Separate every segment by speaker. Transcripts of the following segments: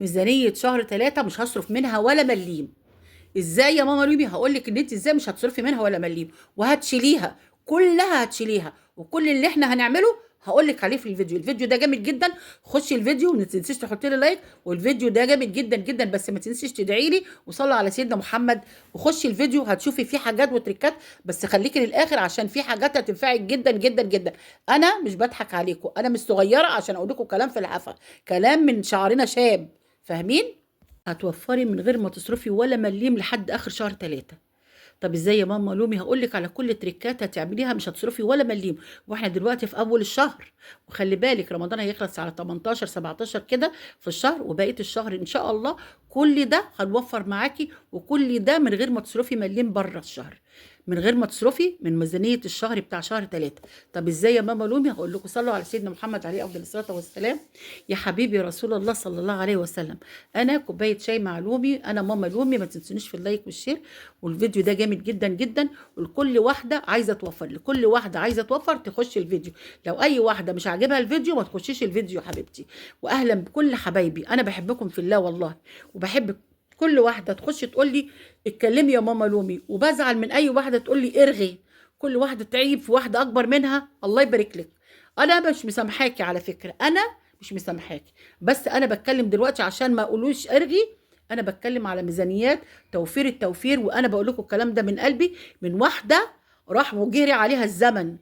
Speaker 1: ميزانية شهر 3 مش هصرف منها ولا مليم. ازاي يا ماما لومي؟ هقول لك ان انت ازاي مش هتصرفي منها ولا مليم، وهتشيليها كلها، هتشيليها. وكل اللي احنا هنعمله هقول لك عليه في الفيديو ده جامد جدا. خشي الفيديو وما تنسيش تحطي لي لايك، والفيديو ده جامد جدا جدا، بس ما تنسيش تدعي لي وصلي على سيدنا محمد. وخشي الفيديو هتشوفي فيه حاجات وتريكات، بس خليكي للاخر عشان في حاجات هتنفعك جدا جدا جدا. انا مش بضحك عليكم، انا مش صغيره عشان اقول لكم كلام في الهفا، كلام من شعرنا شاب، فاهمين؟ هتوفري من غير ما تصرفي ولا مليم لحد اخر شهر 3. طب ازاي يا ماما لومي؟ هقول لك على كل تريكات هتعمليها مش هتصرفي ولا مليم، واحنا دلوقتي في اول الشهر. وخلي بالك رمضان هيخلص على 18 17 كده في الشهر، وبقيه الشهر ان شاء الله كل ده هنوفر معاكي، وكل ده من غير ما تصرفي مليم بره الشهر، من غير ما تصرفي من ميزانيه الشهر بتاع شهر 3. طب ازاي يا ماما لومي؟ هقول لكم صلوا على سيدنا محمد عليه افضل الصلاه والسلام. يا حبيبي رسول الله صلى الله عليه وسلم، انا كوبايه شاي مع لومي، انا ماما لومي. ما تنسونيش في اللايك والشير، والفيديو ده جامد جدا جدا. ولكل واحده عايزه توفر، لكل واحده عايزه توفر تخش الفيديو. لو اي واحده مش عاجبها الفيديو ما تخشيش الفيديو يا حبيبتي. واهلا بكل حبايبي، انا بحبكم في الله والله، وبحب كل واحده تخش تقول لي اتكلمي يا ماما لومي، وبزعل من اي واحده تقول لي ارغي. كل واحده تعيب في واحده اكبر منها، الله يبارك لك. انا مش مسامحاكي على فكره، انا مش مسامحاكي، بس انا بتكلم دلوقتي عشان ما اقولوش ارغي. انا بتكلم على ميزانيات توفير التوفير، وانا بقول لكم الكلام ده من قلبي، من واحده راح وجري عليها الزمن.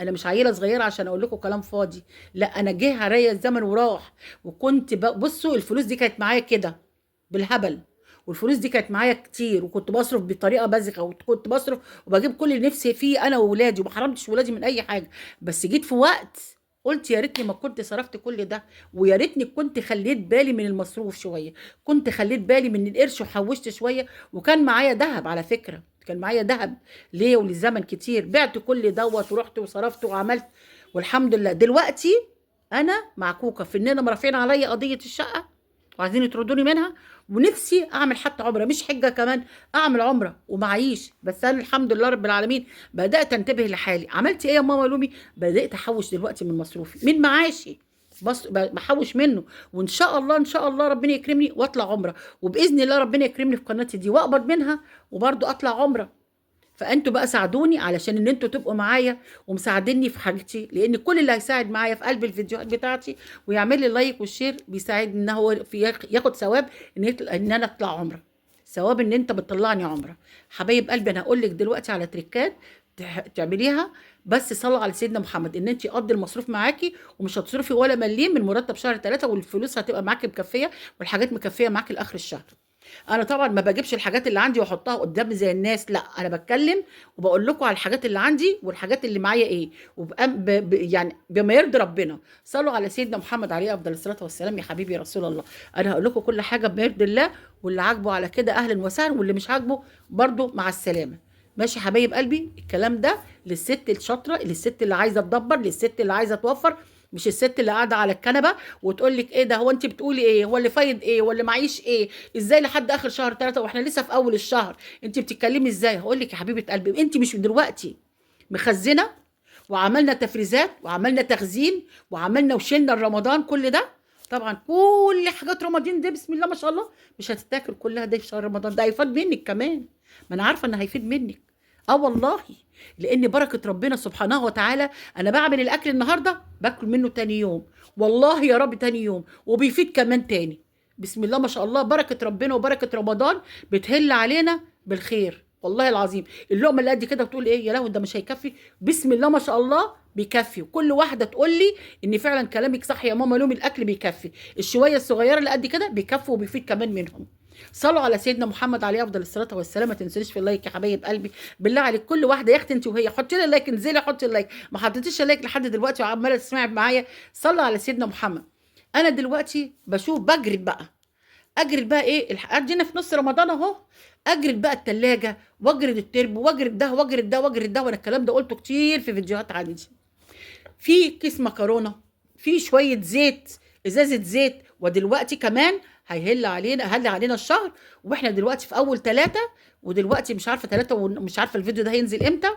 Speaker 1: انا مش عيله صغيره عشان اقول لكم كلام فاضي، لا انا جه عليا الزمن وراح. وكنت بصوا الفلوس دي كانت معايا كده بالهبل، والفلوس دي كانت معايا كتير، وكنت بصرف بطريقه بذخه، وكنت بصرف وبجيب كل اللي نفسي فيه انا واولادي، وما حرمتش ولادي من اي حاجه. بس جيت في وقت قلت يا ريتني ما كنت صرفت كل ده، ويا ريتني كنت خليت بالي من المصروف شويه، كنت خليت بالي من القرش وحوشت شويه. وكان معايا ذهب على فكره، كان معايا ذهب ليه ولزمن كتير، بعت كل دوت ورحت وصرفت وعملت. والحمد لله دلوقتي انا معكوكه في اننا مرافعين عليا قضيه الشقه وعايزين يطردوني منها. ونفسي اعمل حتى عمره، مش حجه كمان، اعمل عمره ومعيش. بس انا الحمد لله رب العالمين بدات انتبه لحالي. عملت ايه يا ماما لومي؟ بدات احوش دلوقتي من مصروفي من معاشي، بس بحوش منه. وان شاء الله ان شاء الله ربنا يكرمني واطلع عمره، وباذن الله ربنا يكرمني في قناتي دي واقبض منها وبرضه اطلع عمره. فانتوا بقى ساعدوني علشان ان انتوا تبقوا معايا ومساعديني في حاجتي، لان كل اللي هيساعد معايا في قلب الفيديوهات بتاعتي ويعمل لي لايك والشير بيساعدني ان هو ياخد ثواب ان انا اطلع عمره، ثواب ان انت بتطلعني عمره. حبايب قلبي انا هقول لك دلوقتي على تريكات تعمليها، بس صلوا على سيدنا محمد ان انت قضي المصروف معاكي، ومش هتصرفي ولا مليم من مرتب شهر 3، والفلوس هتبقى معاكي مكفيه، والحاجات مكفيه معاكي لاخر الشهر. انا طبعا ما بجيبش الحاجات اللي عندي واحطها قدامي زي الناس، لا انا بتكلم وبقول لكم على الحاجات اللي عندي والحاجات اللي معايا ايه، يعني بما يرضي ربنا. صلوا على سيدنا محمد عليه افضل الصلاه والسلام. يا حبيبي رسول الله، انا هقول لكم كل حاجه بما يرضي الله، واللي عاجبه على كده اهلا وسهلا، واللي مش عاجبه برضو مع السلامه. ماشي يا حبايب قلبي؟ الكلام ده للست الشاطره، للست اللي عايزه تدبر، للست اللي عايزه توفر، مش الست اللي قاعده على الكنبه وتقول لك ايه ده، هو انت بتقولي ايه، هو اللي فايض ايه، ولا معيش ايه، ازاي لحد اخر شهر 3 واحنا لسه في اول الشهر انت بتتكلمي ازاي؟ هقول لك يا حبيبه قلبي، انت مش دلوقتي مخزنه وعملنا تفريزات وعملنا تخزين وعملنا وشلنا رمضان كل ده. طبعا كل حاجات رمضان دي بسم الله ما شاء الله مش هتتاكل كلها دي في شهر رمضان، ده هيفيد منك كمان. ما انا عارفه ان هيفيد منك، اه والله، لان بركه ربنا سبحانه وتعالى. انا بعمل الاكل النهارده باكل منه تاني يوم، والله يا رب تاني يوم، وبيفيد كمان تاني. بسم الله ما شاء الله، بركه ربنا وبركه رمضان بتهل علينا بالخير والله العظيم. اللقمه اللي قد كده بتقول ايه يا لهوي ده مش هيكفي، بسم الله ما شاء الله بيكفي. وكل واحده تقول لي ان فعلا كلامك صح يا ماما لومي، الاكل بيكفي، الشويه الصغيره اللي قد كده بيكفوا وبيفيد كمان منهم. صلوا على سيدنا محمد عليه افضل الصلاه والسلام. ما تنسونيش في اللايك يا حبايب قلبي، بالله عليك كل واحده يا اختي انت وهي حطي لي لايك، انزلي حطي اللايك، ما حطيتيش اللايك لحد دلوقتي وعماله تسمعي معايا. صلوا على سيدنا محمد. انا دلوقتي بشوف بجرد بقى، اجرد بقى ايه ادينا في نص رمضان اهو، اجرد بقى التلاجة واجرد التربو واجرد ده واجرد ده واجرد ده. وانا الكلام ده قلته كتير في فيديوهات عندي. في كيس مكرونه، في شويه زيت، ازازه زيت، ودلوقتي كمان هيهل علينا، هل علينا الشهر، واحنا دلوقتي في اول 3، ودلوقتي مش عارفه 3 ومش عارفه الفيديو ده هينزل امتى.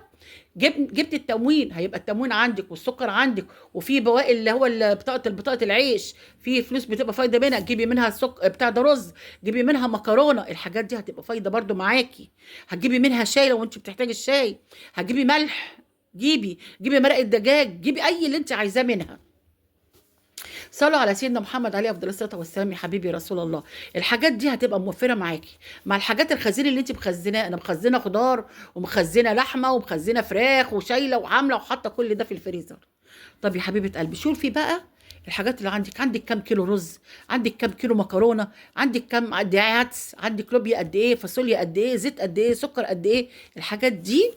Speaker 1: جبت التموين، هيبقى التموين عندك والسكر عندك، وفي بواقي اللي هو بطاقه العيش، في فلوس بتبقى فايده منها، جيبي منها بتاع ده رز، جيبي منها مكرونه، الحاجات دي هتبقى فايده برضو معاكي. هتجيبي منها شاي لو انت بتحتاجي الشاي، هتجيبي ملح، جيبي مرقه دجاج، جيبي اي اللي انت عايزاه منها. صلوا على سيدنا محمد عليه افضل الصلاه والسلام. يا حبيبي رسول الله، الحاجات دي هتبقى موفره معاكي مع الحاجات الخزين اللي انت مخزناه. انا مخزنه خضار ومخزنه لحمه ومخزنه فراخ وشايله وعامله وحاطه كل ده في الفريزر. طب يا حبيبه قلبي، شوفي بقى الحاجات اللي عندك كام كيلو رز، عندك كام كيلو مكرونه، عندك كام قد ايه عدس، عندك لوبيا قد ايه، فاصوليا قد ايه، زيت قد ايه، سكر قد ايه. الحاجات دي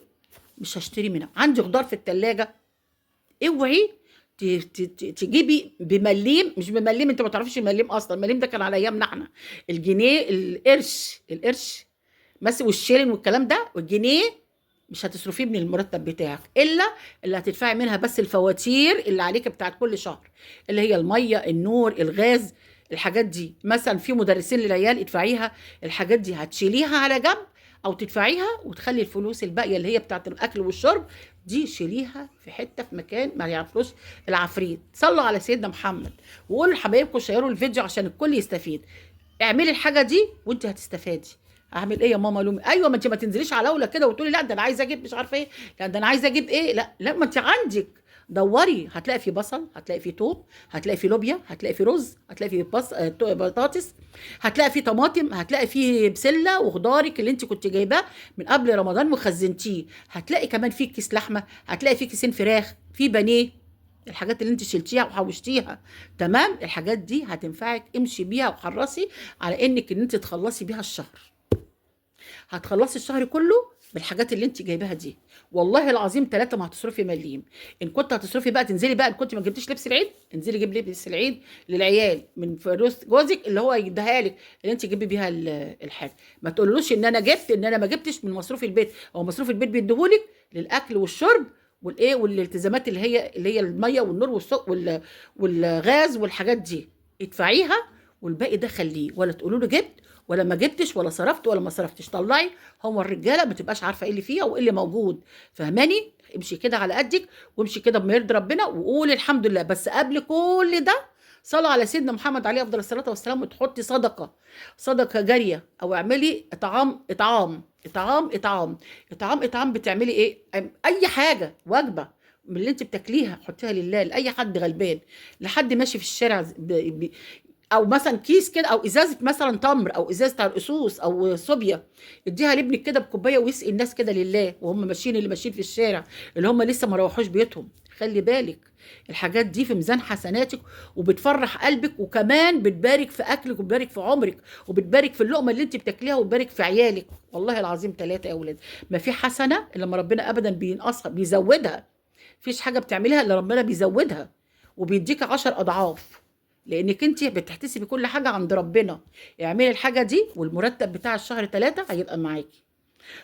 Speaker 1: مش هشتري منها. عندي خضار في التلاجة، اوعي تجيبي بمليم، مش بمليم، انت ما تعرفيش المليم اصلا، المليم ده كان على ايامنا احنا. الجنيه، القرش بس، والشيلين والكلام ده، والجنيه مش هتصرفيه من المرتب بتاعك، الا اللي هتدفعي منها بس الفواتير اللي عليك بتاعت كل شهر، اللي هي الميه، النور، الغاز، الحاجات دي. مثلا في مدرسين للعيال ادفعيها، الحاجات دي هتشيليها على جنب، او تدفعيها وتخلي الفلوس الباقيه اللي هي بتاعت الاكل والشرب دي شيليها في حته في مكان ما يعرفوش العفريت. صلوا على سيدنا محمد، وقولوا لحبايبكم شيروا الفيديو عشان الكل يستفيد. اعملي الحاجه دي وانت هتستفادي. اعمل ايه يا ماما لومي؟ ايوه، ما انت ما تنزليش على اولى كده وتقولي لا ده انا عايزه اجيب مش عارفه ايه، لا ده انا عايزه اجيب ايه، لا لا، ما انت عندك. دوري، هتلاقي في بصل، هتلاقي في توم، هتلاقي في لوبيا، هتلاقي في رز، هتلاقي في بطاطس، هتلاقي في طماطم، هتلاقي في بسله وخضارك اللي انت كنت جايباه من قبل رمضان وخزنتيه، هتلاقي كمان في كيس لحمه، هتلاقي في كيسين فراخ، في بانيه، الحاجات اللي انت شلتيها وحوشتيها. تمام، الحاجات دي هتنفعك، امشي بيها وحرصي على ان انت تخلصي بيها الشهر. هتخلصي الشهر كله بالحاجات اللي انت جايباها دي. والله العظيم 3 ما هتصرفي مليم. ان كنت هتصرفي بقى تنزلي بقى، ان كنت ما جبتيش لبس العيد انزلي جيب لبس العيد للعيال من فلوس جوزك اللي هو يديها لك، اللي انت تجيبي بيها الحاجه. ما تقولوش ان انا جبت، ان انا ما جبتش من مصروف البيت. هو مصروف البيت بيديهولك للاكل والشرب والايه والالتزامات اللي هي الميه والنور والغاز والحاجات دي، ادفعيها، والباقي ده خليه، ولا تقولوا له جبت ولا ما جبتش ولا صرفت ولا ما صرفتش. طلعي، هو الرجاله ما تبقاش عارفه ايه اللي فيها وايه اللي موجود، فهماني؟ امشي كده على قدك، وامشي كده بما يرضي ربنا، وقولي الحمد لله. بس قبل كل ده صلوا على سيدنا محمد عليه افضل الصلاه والسلام، وتحطي صدقه جاريه، او اعملي اطعام. بتعملي ايه؟ اي حاجه وجبه من اللي انت بتاكليها حطيها لله، لاي حد غلبان، لحد ماشي في الشارع او مثلا كيس كده، او ازازه مثلا تمر، او ازازه عرقسوس او صوبيا، اديها لابنك كده بكوبايه ويسقي الناس كده لله وهم ماشيين، اللي ماشيين في الشارع اللي هم لسه ما روحوش بيوتهم. خلي بالك، الحاجات دي في ميزان حسناتك، وبتفرح قلبك، وكمان بتبارك في اكلك، وبتبارك في عمرك، وبتبارك في اللقمه اللي انت بتاكليها، وبتبارك في عيالك. والله العظيم 3 يا اولاد، ما في حسنه الا لما ربنا ابدا بينقصها، بيزودها. مفيش حاجه بتعملها الا ربنا بيزودها وبيديك 10 اضعاف، لانك انت بتحتسبي كل حاجه عند ربنا. اعملي الحاجه دي، والمرتب بتاع الشهر 3 هيبقى معاكي،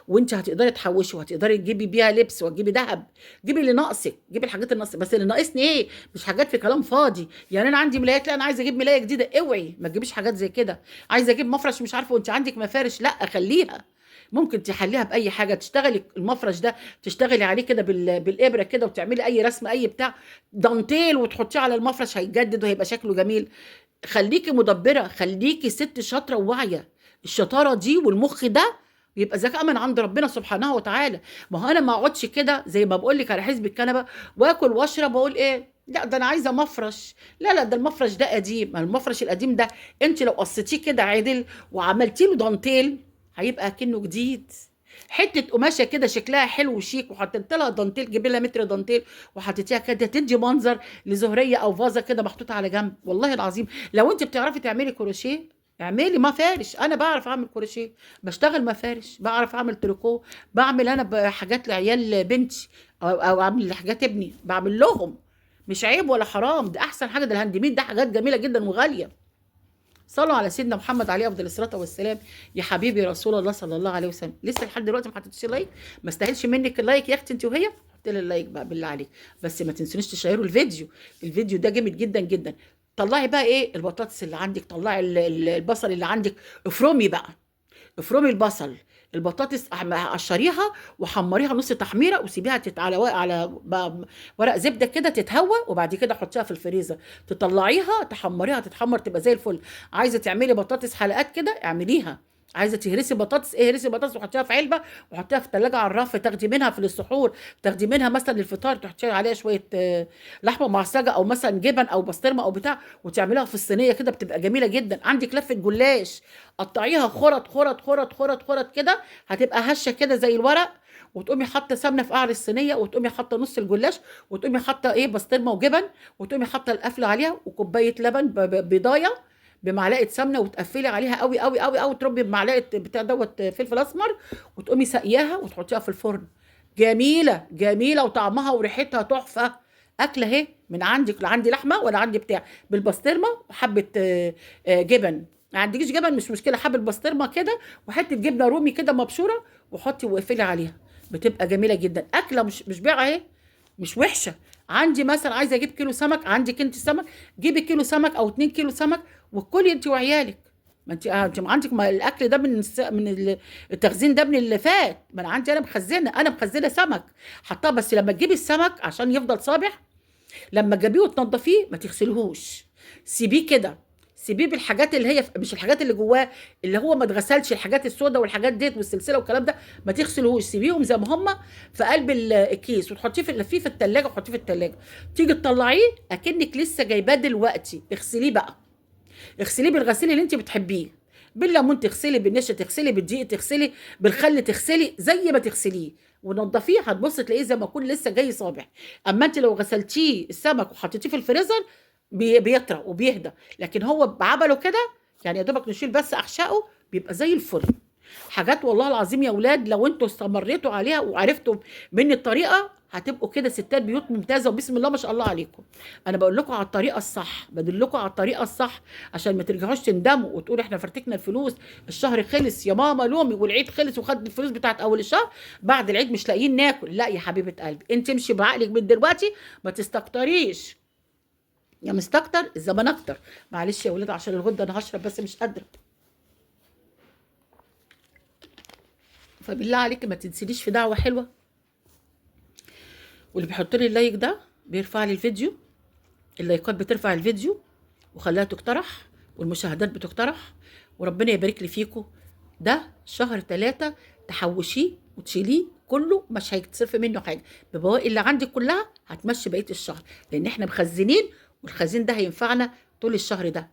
Speaker 1: وانت هتقدري تحوشي، وهتقدري تجيبي بيها لبس، وتجيبي ذهب. جيبي اللي ناقصك، جيبي الحاجات اللي ناقصك، بس اللي ناقصني ايه؟ مش حاجات في كلام فاضي. يعني انا عندي ملايات، لا انا عايزه اجيب ملايه جديده، اوعي ما تجيبيش حاجات زي كده. عايزه اجيب مفرش مش عارفه وانت عندك مفارش، لا خليها. ممكن تحليها باي حاجه، تشتغلي المفرش ده، تشتغلي عليه كده بالابره كده، وتعملي اي رسم، اي بتاع دانتيل، وتحطيه على المفرش، هيتجدد وهيبقى شكله جميل. خليكي مدبره، خليكي ست شاطره وواعيه. الشطاره دي والمخ ده بيبقى ذكاء من عند ربنا سبحانه وتعالى. ما هو انا ما اقعدش كده زي ما بقول لك على حزب الكنبه، واكل واشرب واقول ايه، لا ده انا عايزه مفرش، لا لا ده المفرش ده قديم. ما المفرش القديم ده انت لو قصيتيه كده عدل وعملتي له دانتيل هيبقى كأنه جديد. حته قماشه كده شكلها حلو وشيك، وحطيت لها دانتيل، جيب لها متر دانتيل وحطيتيها كده، تدي منظر لزهريه او فازه كده محطوطه على جنب. والله العظيم لو انت بتعرفي تعملي كروشيه اعملي مفارش. انا بعرف اعمل كروشيه، بشتغل مفارش، بعرف اعمل تريكو، بعمل انا حاجات لعيال بنتي، او اعمل حاجات ابني بعمل لهم. مش عيب ولا حرام، ده احسن حاجه، ده الهاند ميد ده حاجات جميله جدا وغاليه. صلوا على سيدنا محمد عليه افضل الصلاه والسلام. يا حبيبي رسول الله صلى الله عليه وسلم، لسه لحد دلوقتي ما حطيتش لايك؟ ما استاهلش منك اللايك يا اختي انت وهي؟ حط لي اللايك بقى بالله عليك. بس ما تنسونيش تشيروا الفيديو ده جامد جدا جدا. طلعي بقى ايه البطاطس اللي عندك، طلعي البصل اللي عندك، افرمي بقى، افرمي البصل، البطاطس قشريها وحمريها نص تحميره وسيبيها على ورق زبده كده تتهوى، وبعد كده حطيها في الفريزر، تطلعيها تحمريها تتحمر تبقى زي الفل. عايزه تعملي بطاطس حلقات كده اعمليها، عايزه تهرسي بطاطس اهرسي بطاطس وحطيها في علبه وحطيها في الثلاجه على الرف، تاخدي منها في السحور، تاخدي منها مثلا للفطار، تحطي عليها شويه لحمه معصجه او مثلا جبن او بسطرمه او بتاع، وتعمليها في الصينيه كده بتبقى جميله جدا. عندك لفه جلاش، قطعيها خرط خرط خرط خرط خرط كده، هتبقى هشه كده زي الورق، وتقومي حاطه سمنه في قعر الصينيه، وتقومي حاطه نص الجلاش، وتقومي حاطه ايه بسطرمه وجبن، وتقومي حاطه القفل عليها وكوبايه لبن بيضايه بمعلقه سمنه، وتقفلي عليها قوي قوي قوي قوي، تربي بمعلقه بتاع دوت فلفل اسمر، وتقومي سقياها وتحطيها في الفرن. جميله جميله وطعمها وريحتها تحفه. اكله اهي من عندك، لا عندي لحمه ولا عندي بتاع، بالبسطرمه وحبه جبن، ما عندكيش جبن مش مشكله، حبه بسطرمه كده وحته جبنه رومي كده مبشوره، وحطي واقفلي عليها، بتبقى جميله جدا. اكله مش بيعه اهي، مش وحشه. عندي مثلا عايزه اجيب كيلو سمك، عندك انت سمك، جيبي كيلو سمك او 2 كيلو سمك وكلي انت وعيالك. ما انت ما عندك، ما الاكل ده التخزين ده من اللي فات، ما انا عندي انا مخزنه، انا مخزنه سمك حطاه. بس لما تجيبي السمك عشان يفضل صابح، لما تجيبيه وتنضفيه ما تغسلهوش، سيبيه كده، سيبيه بالحاجات اللي هي مش الحاجات اللي جواه اللي هو ما اتغسلش، الحاجات السوداء والحاجات ديت والسلسله والكلام ده ما تغسلهوش، سيبيهم زي ما هم في قلب الكيس، وتحطيه في الثلاجه، وحطيه في الثلاجه، تيجي تطلعيه اكنك لسه جايباه دلوقتي. اغسليه بقى، اغسليه بالغسيل اللي انت بتحبيه، بالليمون تغسلي، بالنشا تغسلي، بالدقيق تغسلي، بالخل تغسلي، زي ما تغسليه ونضفيه، هتبص تلاقيه زي ما يكون لسه جاي صابح. اما انت لو غسلتيه السمك وحطيتيه في الفريزر بيطرى وبيهدى، لكن هو بعمله كده يعني يا دوبك نشيل بس احشائه بيبقى زي الفل. حاجات والله العظيم يا ولاد لو انتوا استمريتوا عليها وعرفتوا من الطريقه هتبقوا كده ستات بيوت ممتازه، وبسم الله ما شاء الله عليكم. انا بقول لكم على الطريقه الصح، بدلكم على الطريقه الصح، عشان ما ترجعوش تندموا وتقولوا احنا فرتكنا الفلوس، الشهر خلص يا ماما لومي، والعيد خلص وخد الفلوس بتاعت اول الشهر، بعد العيد مش لاقيين ناكل. لا يا حبيبه قلبي، انت امشي بعقلك من دلوقتي، ما تستكتريش، يا مستكتر الزمان اكتر. معلش يا ولاد عشان الغده انا هشرب بس مش قادره. فبالله عليك ما تنسيليش في دعوه حلوه، واللي بيحط لي اللايك ده بيرفع لي الفيديو، اللايكات بترفع الفيديو وخلاها تقترح، والمشاهدات بتقترح، وربنا يبارك لي فيكم. ده شهر 3 تحوشيه وتشيليه كله، مش هيتصرف منه حاجه، ببواقي اللي عندك كلها هتمشي بقيه الشهر، لان احنا مخزنين، والخزين ده هينفعنا طول الشهر ده.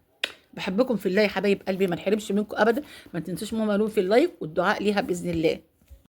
Speaker 1: بحبكم في الله يا حبايب قلبي، ما نحرمش منكم ابدا. ما تنسوش ماما نور في اللايك والدعاء ليها باذن الله.